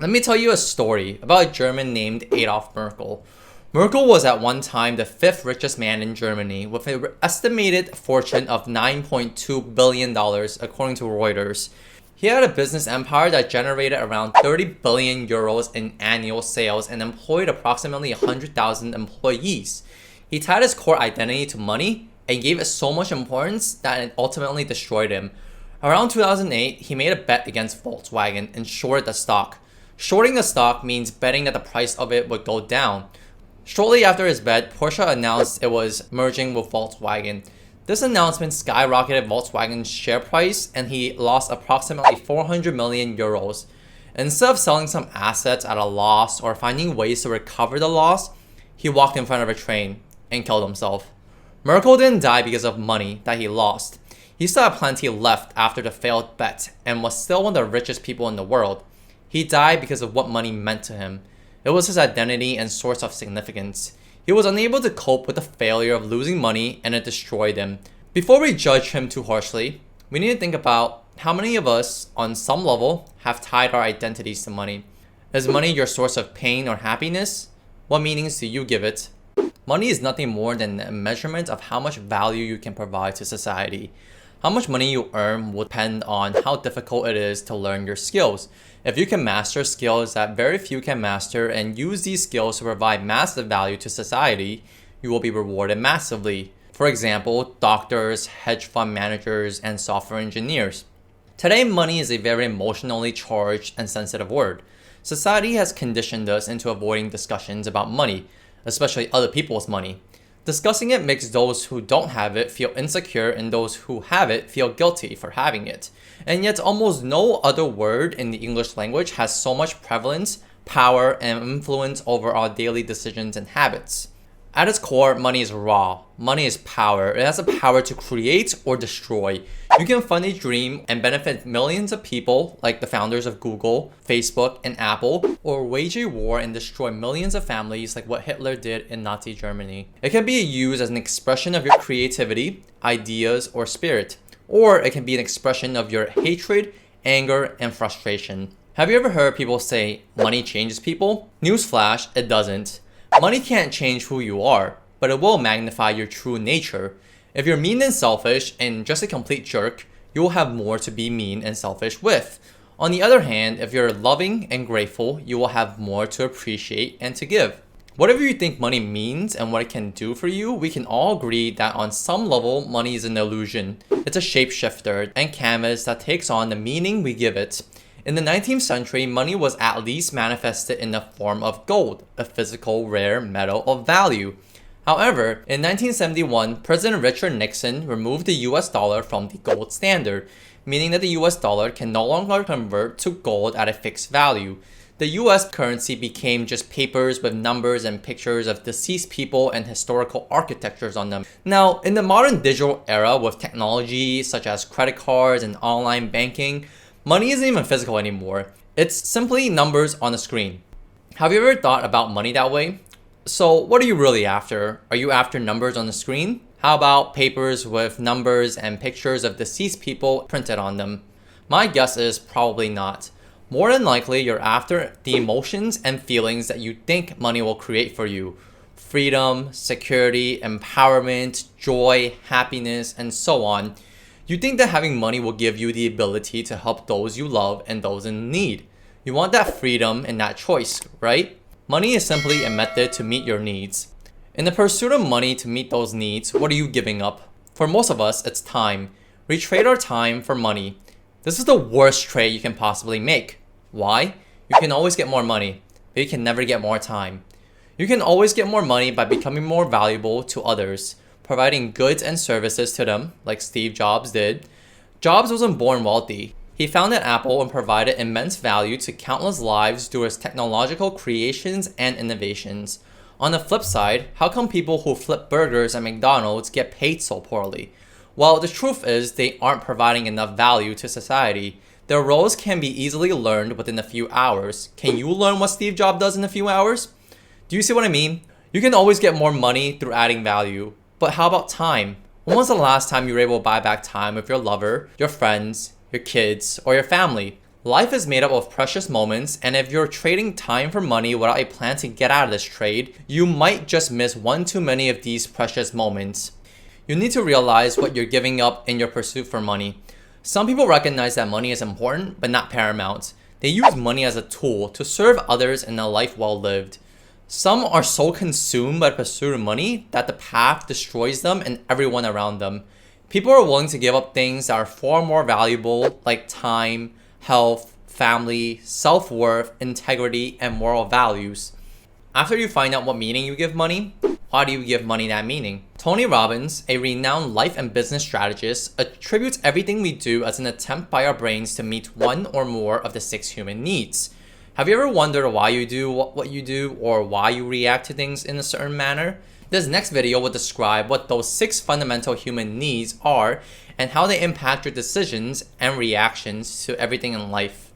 Let me tell you a story about a German named Adolf Merkel. Merkel was at one time the fifth richest man in Germany with an estimated fortune of $9.2 billion according to Reuters. He had a business empire that generated around 30 billion euros in annual sales and employed approximately 100,000 employees. He tied his core identity to money and gave it so much importance that it ultimately destroyed him. Around 2008, he made a bet against Volkswagen and shorted the stock. Shorting the stock means betting that the price of it would go down. Shortly after his bet, Porsche announced it was merging with Volkswagen. This announcement skyrocketed Volkswagen's share price and he lost approximately 400 million euros. Instead of selling some assets at a loss or finding ways to recover the loss, he walked in front of a train and killed himself. Merkel didn't die because of money that he lost. He still had plenty left after the failed bet and was still one of the richest people in the world. He died because of what money meant to him. It was his identity and source of significance. He was unable to cope with the failure of losing money and it destroyed him. Before we judge him too harshly, we need to think about how many of us, on some level, have tied our identities to money. Is money your source of pain or happiness? What meanings do you give it? Money is nothing more than a measurement of how much value you can provide to society. How much money you earn will depend on how difficult it is to learn your skills. If you can master skills that very few can master and use these skills to provide massive value to society, you will be rewarded massively. For example, doctors, hedge fund managers, and software engineers. Today, money is a very emotionally charged and sensitive word. Society has conditioned us into avoiding discussions about money, especially other people's money. Discussing it makes those who don't have it feel insecure and those who have it feel guilty for having it. And yet almost no other word in the English language has so much prevalence, power, and influence over our daily decisions and habits. At its core, money is raw. Money is power. It has the power to create or destroy. You can fund a dream and benefit millions of people, like the founders of Google, Facebook, and Apple, or wage a war and destroy millions of families, like what Hitler did in Nazi Germany. It can be used as an expression of your creativity, ideas, or spirit, or it can be an expression of your hatred, anger, and frustration. Have you ever heard people say, money changes people? Newsflash, it doesn't. Money can't change who you are, but it will magnify your true nature. If you're mean and selfish and just a complete jerk, you will have more to be mean and selfish with. On the other hand, if you're loving and grateful, you will have more to appreciate and to give. Whatever you think money means and what it can do for you, we can all agree that on some level, money is an illusion. It's a shapeshifter and canvas that takes on the meaning we give it. In the 19th century, money was at least manifested in the form of gold, a physical rare metal of value. However, in 1971, President Richard Nixon removed the US dollar from the gold standard, meaning that the US dollar can no longer convert to gold at a fixed value. The US currency became just papers with numbers and pictures of deceased people and historical architectures on them. Now, in the modern digital era with technology such as credit cards and online banking, money isn't even physical anymore. It's simply numbers on a screen. Have you ever thought about money that way? So what are you really after? Are you after numbers on the screen? How about papers with numbers and pictures of deceased people printed on them? My guess is probably not. More than likely, you're after the emotions and feelings that you think money will create for you. Freedom, security, empowerment, joy, happiness, and so on. You think that having money will give you the ability to help those you love and those in need. You want that freedom and that choice, right? Money is simply a method to meet your needs. In the pursuit of money to meet those needs, what are you giving up? For most of us, it's time. We trade our time for money. This is the worst trade you can possibly make. Why? You can always get more money, but you can never get more time. You can always get more money by becoming more valuable to others, providing goods and services to them, like Steve Jobs did. Jobs wasn't born wealthy. He founded Apple and provided immense value to countless lives through his technological creations and innovations. On the flip side, how come people who flip burgers at McDonald's get paid so poorly? Well, the truth is they aren't providing enough value to society. Their roles can be easily learned within a few hours. Can you learn what Steve Jobs does in a few hours? Do you see what I mean? You can always get more money through adding value. But how about time? When was the last time you were able to buy back time with your lover, your friends, your kids, or your family? Life is made up of precious moments, and if you're trading time for money without a plan to get out of this trade, you might just miss one too many of these precious moments. You need to realize what you're giving up in your pursuit for money. Some people recognize that money is important, but not paramount. They use money as a tool to serve others in a life well lived. Some are so consumed by the pursuit of money that the path destroys them and everyone around them. People are willing to give up things that are far more valuable, like time, health, family, self-worth, integrity, and moral values. After you find out what meaning you give money, why do you give money that meaning? Tony Robbins, a renowned life and business strategist, attributes everything we do as an attempt by our brains to meet one or more of the 6 human needs. Have you ever wondered why you do what you do or why you react to things in a certain manner? This next video will describe what those 6 fundamental human needs are and how they impact your decisions and reactions to everything in life.